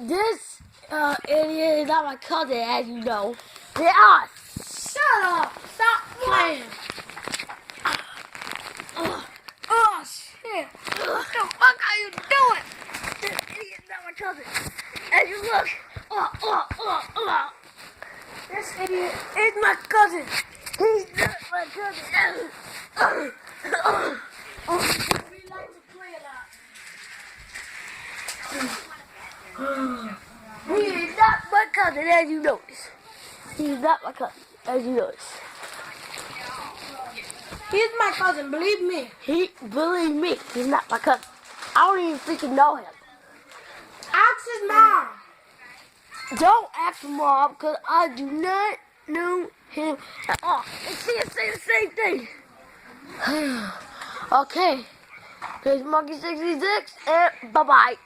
This idiot is not my cousin, as you know. They are. Shut up! Stop playing! Oh shit! What the fuck are you doing? This idiot is not my cousin. As you look. This idiot is my cousin. He's not my cousin. We like to play a lot. He is not my cousin, as you notice. He is not my cousin, as you notice. He's my cousin, believe me. Believe me, he's not my cousin. I don't even freaking know him. Ask his mom. Don't ask for mom, because I do not know him at all. And she'll say the same thing. Okay. Here's Monkey 66, and bye-bye.